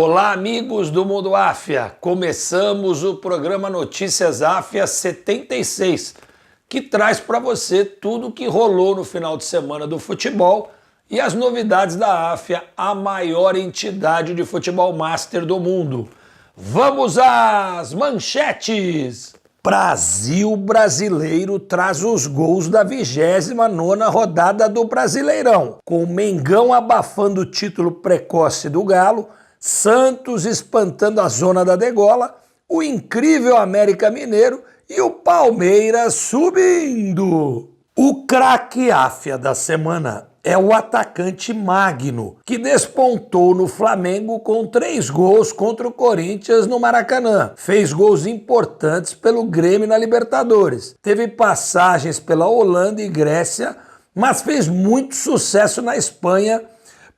Olá, amigos do Mundo Áfia! Começamos o programa Notícias Áfia 76, que traz para você tudo o que rolou no final de semana do futebol e as novidades da Áfia, a maior entidade de futebol master do mundo. Vamos às manchetes! Brasil brasileiro traz os gols da 29ª rodada do Brasileirão, com o Mengão abafando o título precoce do Galo, Santos espantando a zona da degola, o incrível América Mineiro e o Palmeiras subindo. O craque Áfia da semana é o atacante Magno, que despontou no Flamengo com 3 gols contra o Corinthians no Maracanã. Fez gols importantes pelo Grêmio na Libertadores. Teve passagens pela Holanda e Grécia, mas fez muito sucesso na Espanha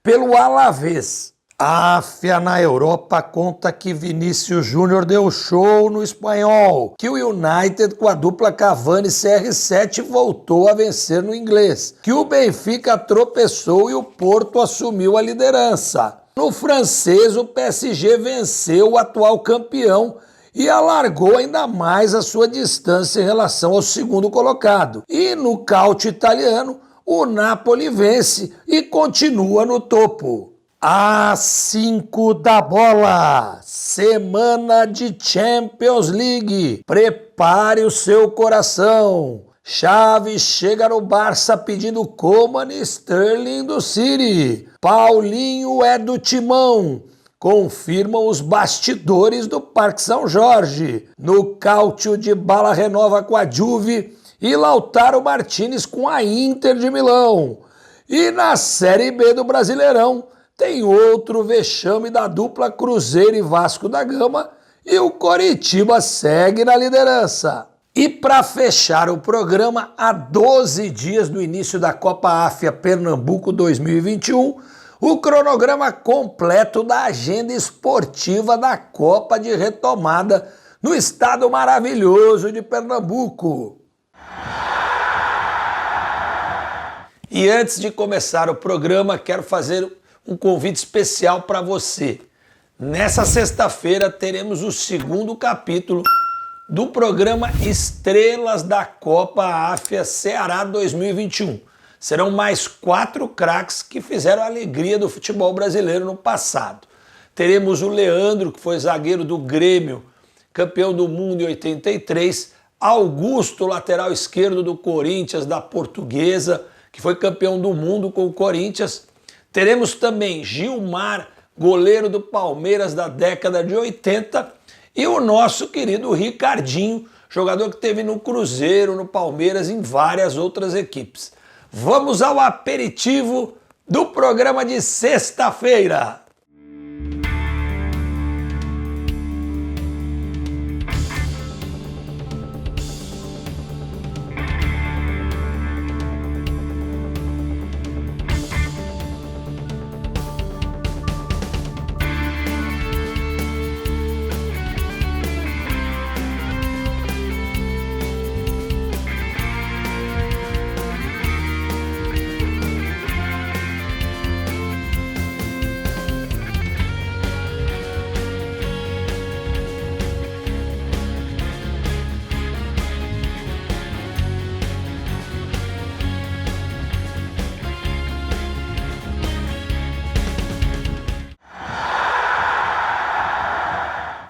pelo Alavés. A Áfia na Europa conta que Vinícius Júnior deu show no Espanhol, que o United com a dupla Cavani e CR7 voltou a vencer no inglês, que o Benfica tropeçou e o Porto assumiu a liderança. No francês, o PSG venceu o atual campeão e alargou ainda mais a sua distância em relação ao segundo colocado. E no caute italiano, o Napoli vence e continua no topo. Às 5 da bola, semana de Champions League, prepare o seu coração. Xavi chega no Barça pedindo Coman e Sterling do City. Paulinho é do Timão, confirmam os bastidores do Parque São Jorge. No Cáutio de Bala renova com a Juve e Lautaro Martinez com a Inter de Milão. E na Série B do Brasileirão, tem outro vexame da dupla Cruzeiro e Vasco da Gama e o Coritiba segue na liderança. E para fechar o programa, há 12 dias do início da Copa Áfia Pernambuco 2021, o cronograma completo da agenda esportiva da Copa de retomada no estado maravilhoso de Pernambuco. E antes de começar o programa, quero fazer um convite especial para você. Nessa sexta-feira teremos o segundo capítulo do programa Estrelas da Copa Áfia Ceará 2021. Serão mais 4 craques que fizeram a alegria do futebol brasileiro no passado. Teremos o Leandro, que foi zagueiro do Grêmio, campeão do mundo em 83, Augusto, lateral esquerdo do Corinthians, da Portuguesa, que foi campeão do mundo com o Corinthians. Teremos também Gilmar, goleiro do Palmeiras da década de 80, e o nosso querido Ricardinho, jogador que teve no Cruzeiro, no Palmeiras e em várias outras equipes. Vamos ao aperitivo do programa de sexta-feira.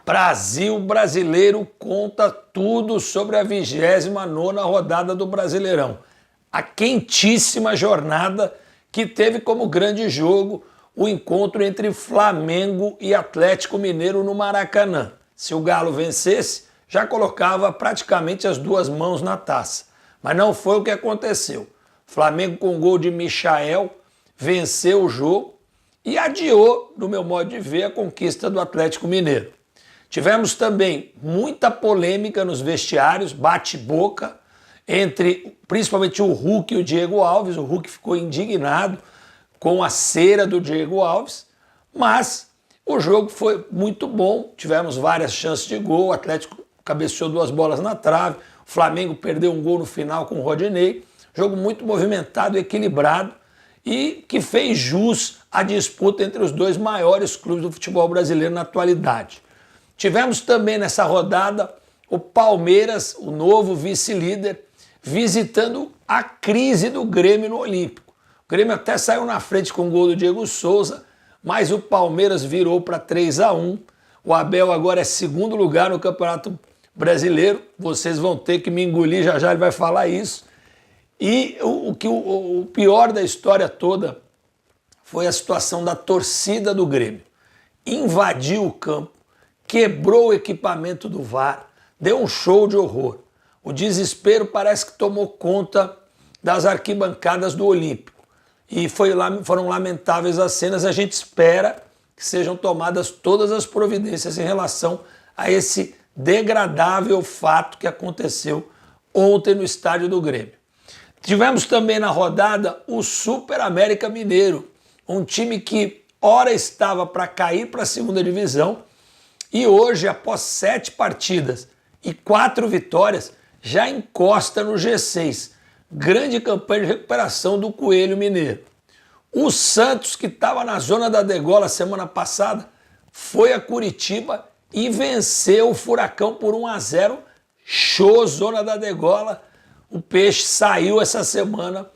Brasil brasileiro conta tudo sobre a 29ª rodada do Brasileirão. A quentíssima jornada que teve como grande jogo o encontro entre Flamengo e Atlético Mineiro no Maracanã. Se o Galo vencesse, já colocava praticamente as 2 mãos na taça. Mas não foi o que aconteceu. Flamengo com gol de Michael venceu o jogo e adiou, no meu modo de ver, a conquista do Atlético Mineiro. Tivemos também muita polêmica nos vestiários, bate-boca, entre principalmente o Hulk e o Diego Alves. O Hulk ficou indignado com a cera do Diego Alves, mas o jogo foi muito bom, tivemos várias chances de gol, o Atlético cabeceou 2 bolas na trave, o Flamengo perdeu um gol no final com o Rodinei, jogo muito movimentado e equilibrado, e que fez jus à disputa entre os dois maiores clubes do futebol brasileiro na atualidade. Tivemos também nessa rodada o Palmeiras, o novo vice-líder, visitando a crise do Grêmio no Olímpico. O Grêmio até saiu na frente com o gol do Diego Souza, mas o Palmeiras virou para 3-1. O Abel agora é segundo lugar no Campeonato Brasileiro. Vocês vão ter que me engolir, já já ele vai falar isso. E o pior da história toda foi a situação da torcida do Grêmio. Invadiu o campo, quebrou o equipamento do VAR, deu um show de horror. O desespero parece que tomou conta das arquibancadas do Olímpico. E foram lamentáveis as cenas. A gente espera que sejam tomadas todas as providências em relação a esse degradável fato que aconteceu ontem no estádio do Grêmio. Tivemos também na rodada o Super América Mineiro, um time que ora estava para cair para a segunda divisão e hoje, após 7 partidas e 4 vitórias, já encosta no G6. Grande campanha de recuperação do Coelho Mineiro. O Santos, que estava na zona da degola semana passada, foi a Curitiba e venceu o Furacão por 1-0. Show, zona da degola. O Peixe saiu essa semana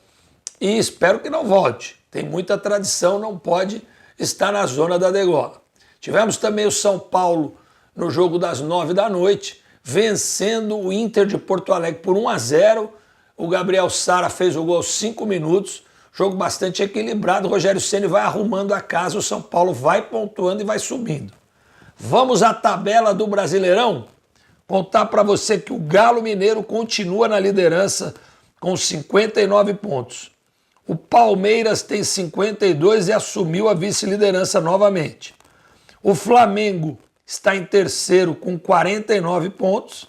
e espero que não volte. Tem muita tradição, não pode estar na zona da degola. Tivemos também o São Paulo no jogo das 9 da noite, vencendo o Inter de Porto Alegre por 1-0. O Gabriel Sara fez o gol aos 5 minutos. Jogo bastante equilibrado. O Rogério Ceni vai arrumando a casa. O São Paulo vai pontuando e vai subindo. Vamos à tabela do Brasileirão? Contar para você que o Galo Mineiro continua na liderança com 59 pontos. O Palmeiras tem 52 e assumiu a vice-liderança novamente. O Flamengo está em terceiro com 49 pontos.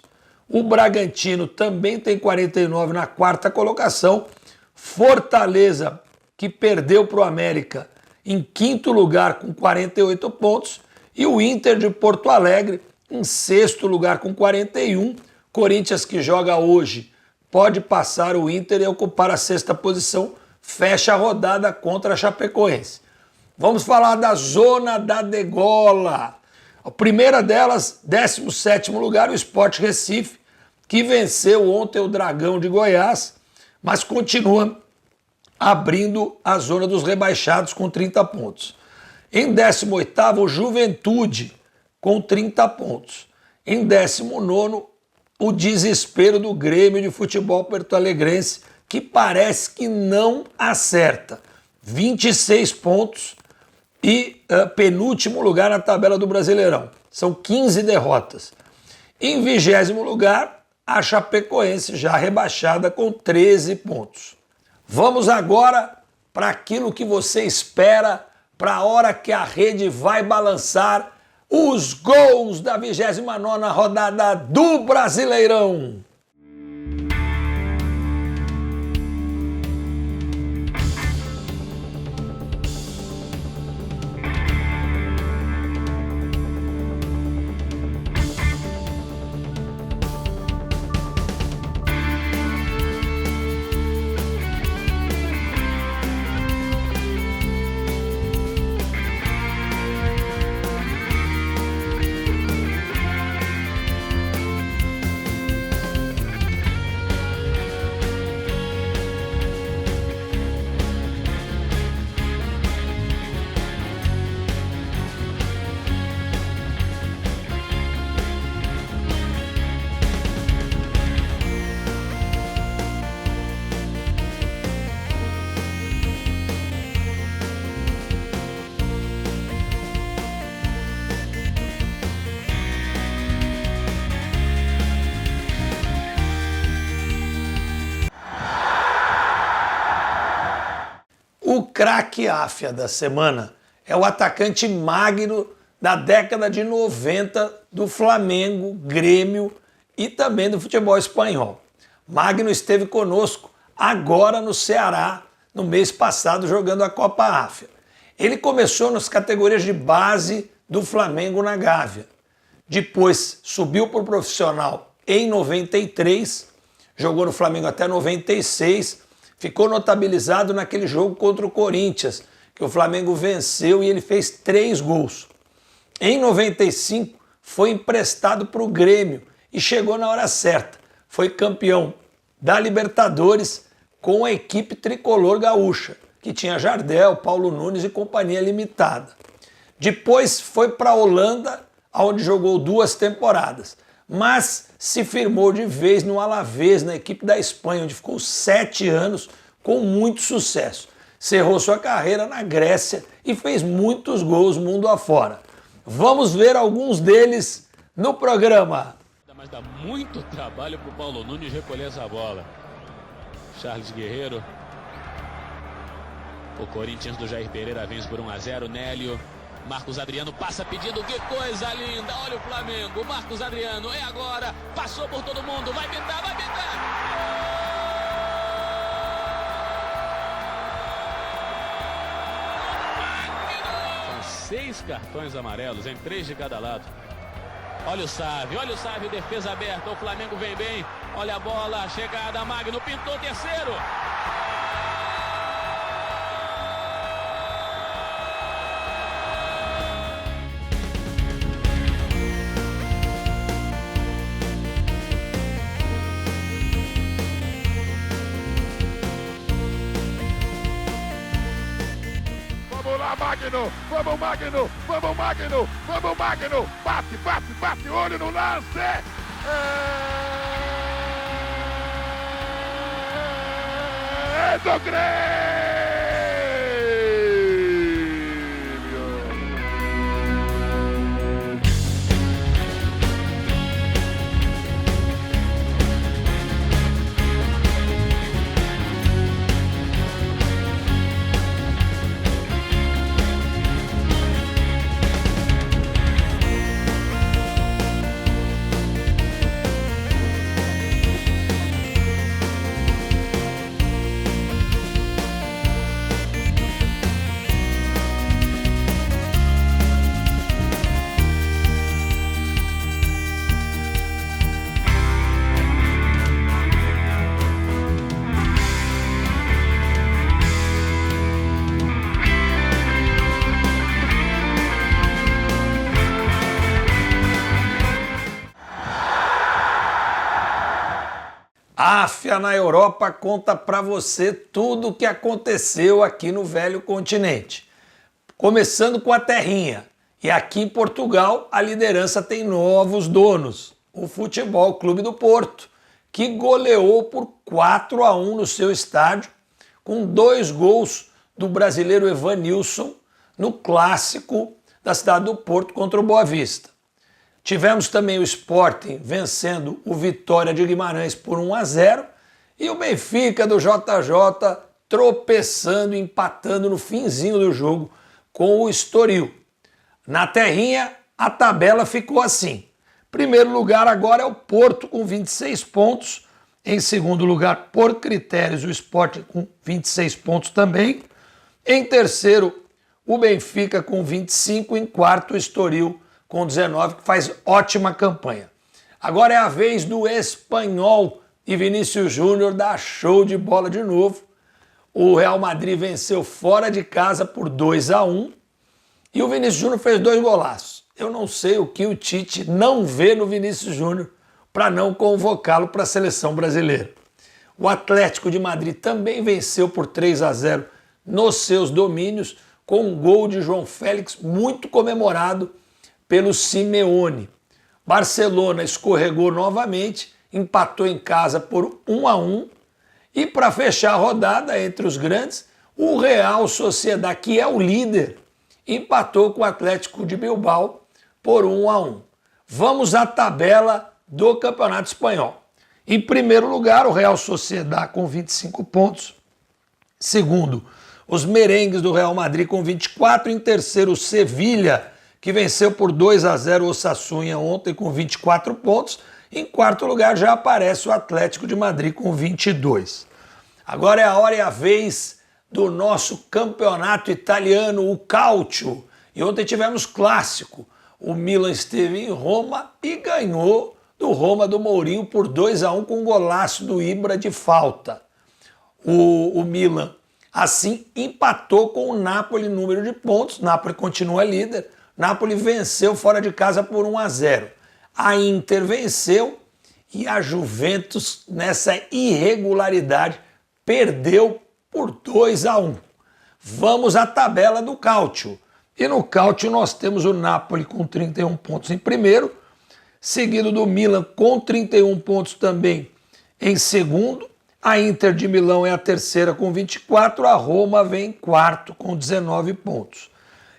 O Bragantino também tem 49 na quarta colocação. Fortaleza, que perdeu para o América, em quinto lugar com 48 pontos. E o Inter de Porto Alegre, em sexto lugar com 41. Corinthians, que joga hoje, pode passar o Inter e ocupar a sexta posição. Fecha a rodada contra a Chapecoense. Vamos falar da zona da degola. A primeira delas, 17º lugar, o Sport Recife, que venceu ontem o Dragão de Goiás, mas continua abrindo a zona dos rebaixados com 30 pontos. Em 18º, o Juventude, com 30 pontos. Em 19º, o desespero do Grêmio de Futebol Porto-Alegrense, que parece que não acerta. 26 pontos e penúltimo lugar na tabela do Brasileirão. São 15 derrotas. Em 20º lugar, a Chapecoense, já rebaixada com 13 pontos. Vamos agora para aquilo que você espera, para a hora que a rede vai balançar, os gols da 29ª rodada do Brasileirão. O craque Áfia da semana é o atacante Magno da década de 90 do Flamengo, Grêmio e também do futebol espanhol. Magno esteve conosco agora no Ceará, no mês passado, jogando a Copa Áfia. Ele começou nas categorias de base do Flamengo na Gávea. Depois subiu para o profissional em 93, jogou no Flamengo até 96, ficou notabilizado naquele jogo contra o Corinthians, que o Flamengo venceu e ele fez 3 gols. Em 95, foi emprestado para o Grêmio e chegou na hora certa. Foi campeão da Libertadores com a equipe tricolor gaúcha, que tinha Jardel, Paulo Nunes e companhia limitada. Depois foi para a Holanda, onde jogou 2 temporadas, mas se firmou de vez no Alavés, na equipe da Espanha, onde ficou 7 anos com muito sucesso. Cerrou sua carreira na Grécia e fez muitos gols mundo afora. Vamos ver alguns deles no programa. Mas dá muito trabalho para o Paulo Nunes recolher essa bola. Charles Guerreiro. O Corinthians do Jair Pereira vence por 1-0. Nélio. Marcos Adriano passa pedindo, que coisa linda. Olha o Flamengo. Marcos Adriano é agora. Passou por todo mundo. Vai pintar, vai pintar. 6 cartões amarelos em 3 de cada lado. Olha o Sávio, defesa aberta, o Flamengo vem bem, olha a bola, chegada, Magno, pintou, terceiro. Magno, vamos Magno, vamos Magno, vamos Magno, bate, bate, bate, olho no lance, é do Grêmio! A AFA na Europa conta para você tudo o que aconteceu aqui no velho continente. Começando com a terrinha. E aqui em Portugal a liderança tem novos donos. O Futebol Clube do Porto, que goleou por 4-1 no seu estádio, com 2 gols do brasileiro Evanilson no clássico da cidade do Porto contra o Boa Vista. Tivemos também o Sporting vencendo o Vitória de Guimarães por 1-0 e o Benfica do JJ tropeçando e empatando no finzinho do jogo com o Estoril. Na terrinha, a tabela ficou assim. Primeiro lugar agora é o Porto com 26 pontos. Em segundo lugar, por critérios, o Sporting com 26 pontos também. Em terceiro, o Benfica com 25. Em quarto, o Estoril com 19, que faz ótima campanha. Agora é a vez do Espanhol e Vinícius Júnior dar show de bola de novo. O Real Madrid venceu fora de casa por 2-1 e o Vinícius Júnior fez 2 golaços. Eu não sei o que o Tite não vê no Vinícius Júnior para não convocá-lo para a seleção brasileira. O Atlético de Madrid também venceu por 3-0 nos seus domínios, com um gol de João Félix muito comemorado pelo Simeone. Barcelona escorregou novamente, empatou em casa por 1-1 e para fechar a rodada entre os grandes, o Real Sociedad, que é o líder, empatou com o Atlético de Bilbao por 1-1. Vamos à tabela do Campeonato Espanhol. Em primeiro lugar, o Real Sociedad com 25 pontos. Segundo, os merengues do Real Madrid com 24. Em terceiro, o Sevilha, que venceu por 2-0 o Osasuna ontem com 24 pontos. Em quarto lugar já aparece o Atlético de Madrid com 22. Agora é a hora e a vez do nosso campeonato italiano, o Calcio. E ontem tivemos clássico. O Milan esteve em Roma e ganhou do Roma do Mourinho por 2-1 com um golaço do Ibra de falta. O Milan, assim, empatou com o Napoli em número de pontos. Napoli continua líder. Napoli venceu fora de casa por 1-0. A Inter venceu e a Juventus, nessa irregularidade, perdeu por 2-1. Vamos à tabela do Calcio. E no Calcio nós temos o Napoli com 31 pontos em primeiro, seguido do Milan com 31 pontos também em segundo. A Inter de Milão é a terceira com 24, a Roma vem em quarto com 19 pontos.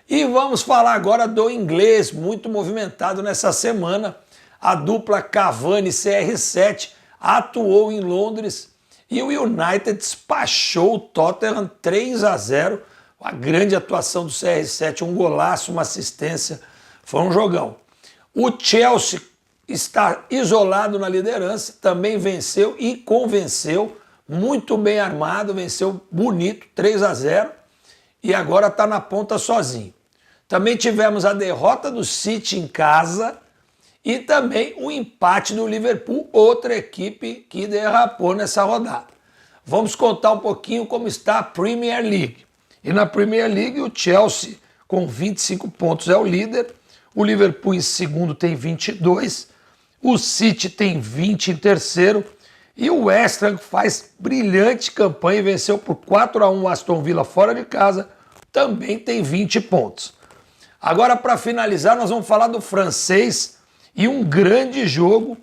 E vamos falar agora do inglês, muito movimentado nessa semana. A dupla Cavani CR7 atuou em Londres e o United despachou o Tottenham 3-0. A grande atuação do CR7, um golaço, uma assistência, foi um jogão. O Chelsea está isolado na liderança, também venceu e convenceu, muito bem armado, venceu bonito, 3-0, e agora está na ponta sozinho. Também tivemos a derrota do City em casa e também o empate do Liverpool, outra equipe que derrapou nessa rodada. Vamos contar um pouquinho como está a Premier League. E na Premier League o Chelsea com 25 pontos é o líder, o Liverpool em segundo tem 22, o City tem 20 em terceiro e o West Ham faz brilhante campanha e venceu por 4-1 o Aston Villa fora de casa, também tem 20 pontos. Agora, para finalizar, nós vamos falar do francês e um grande jogo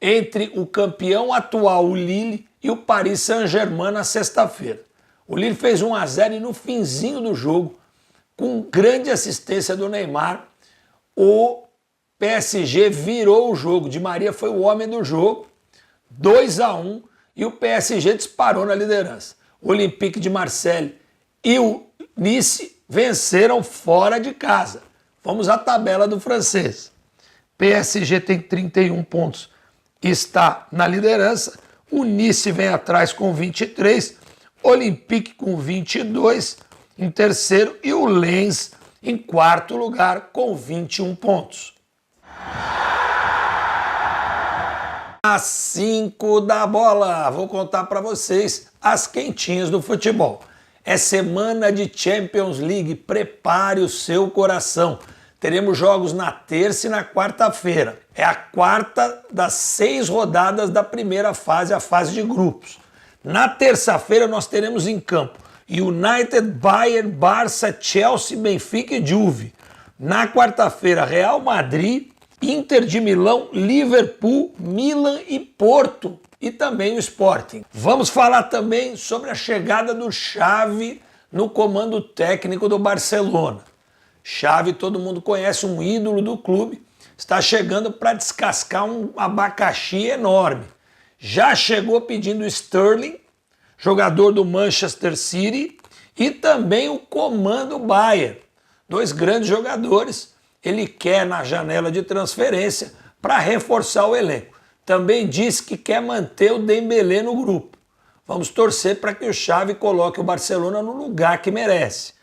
entre o campeão atual, o Lille, e o Paris Saint-Germain na sexta-feira. O Lille fez 1-0 e no finzinho do jogo, com grande assistência do Neymar, o PSG virou o jogo. Di Maria foi o homem do jogo, 2-1, e o PSG disparou na liderança. O Olympique de Marseille e o Nice venceram fora de casa. Vamos à tabela do francês. PSG tem 31 pontos, está na liderança. O Nice vem atrás com 23, Olympique com 22 em terceiro e o Lens em quarto lugar com 21 pontos. Às 5 da bola, vou contar para vocês as quentinhas do futebol. É semana de Champions League, prepare o seu coração. Teremos jogos na terça e na quarta-feira. É a quarta das 6 rodadas da primeira fase, a fase de grupos. Na terça-feira nós teremos em campo United, Bayern, Barça, Chelsea, Benfica e Juve. Na quarta-feira, Real Madrid, Inter de Milão, Liverpool, Milan e Porto. E também o Sporting. Vamos falar também sobre a chegada do Xavi no comando técnico do Barcelona. Xavi, todo mundo conhece, um ídolo do clube, está chegando para descascar um abacaxi enorme. Já chegou pedindo Sterling, jogador do Manchester City, e também o comando Bayern. 2 grandes jogadores, ele quer na janela de transferência para reforçar o elenco. Também disse que quer manter o Dembélé no grupo. Vamos torcer para que o Xavi coloque o Barcelona no lugar que merece.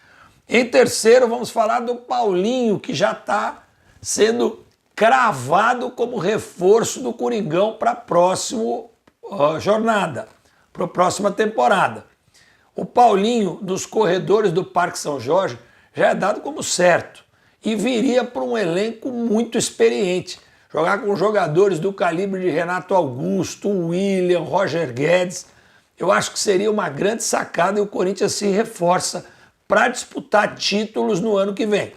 Em terceiro, vamos falar do Paulinho, que já está sendo cravado como reforço do Coringão para a próxima jornada, para a próxima temporada. O Paulinho, dos corredores do Parque São Jorge, já é dado como certo e viria para um elenco muito experiente. Jogar com jogadores do calibre de Renato Augusto, William, Roger Guedes, eu acho que seria uma grande sacada e o Corinthians se reforça para disputar títulos no ano que vem.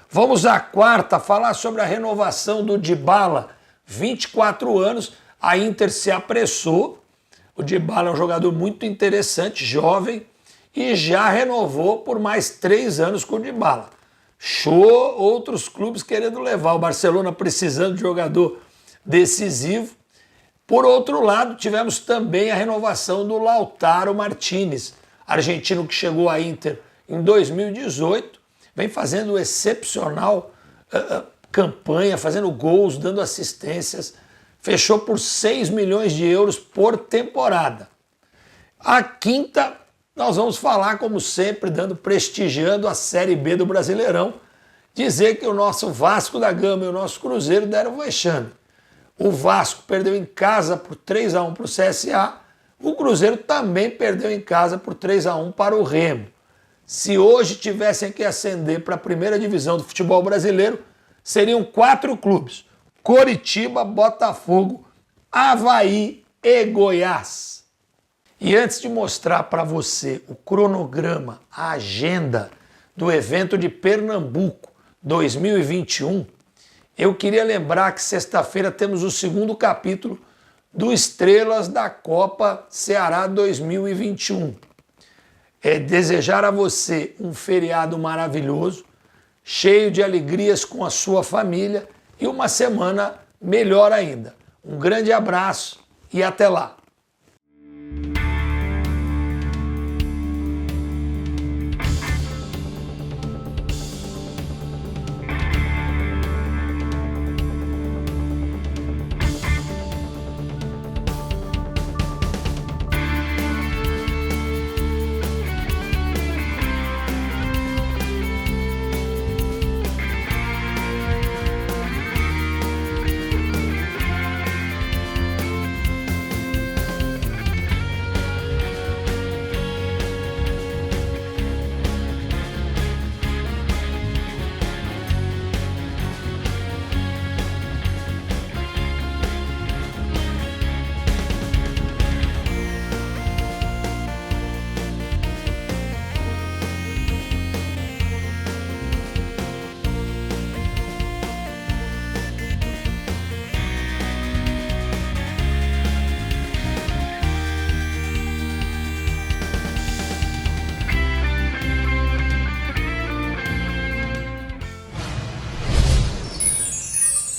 Vamos à quarta, falar sobre a renovação do Dybala, 24 anos, a Inter se apressou. O Dybala é um jogador muito interessante, jovem, e já renovou por mais 3 anos com o Dybala. Show, outros clubes querendo levar, o Barcelona precisando de jogador decisivo. Por outro lado, tivemos também a renovação do Lautaro Martínez, argentino que chegou à Inter em 2018, vem fazendo excepcional campanha, fazendo gols, dando assistências, fechou por 6 milhões de euros por temporada. A quinta, nós vamos falar, como sempre, prestigiando a Série B do Brasileirão, dizer que o nosso Vasco da Gama e o nosso Cruzeiro deram vexame. O Vasco perdeu em casa por 3-1 para o CSA, O Cruzeiro também perdeu em casa por 3-1 para o Remo. Se hoje tivessem que ascender para a primeira divisão do futebol brasileiro, seriam 4 clubes: Coritiba, Botafogo, Avaí e Goiás. E antes de mostrar para você o cronograma, a agenda do evento de Pernambuco 2021, eu queria lembrar que sexta-feira temos o segundo capítulo do Estrelas da Copa Ceará 2021. É desejar a você um feriado maravilhoso, cheio de alegrias com a sua família e uma semana melhor ainda. Um grande abraço e até lá!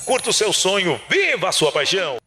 Curta o seu sonho, viva a sua paixão!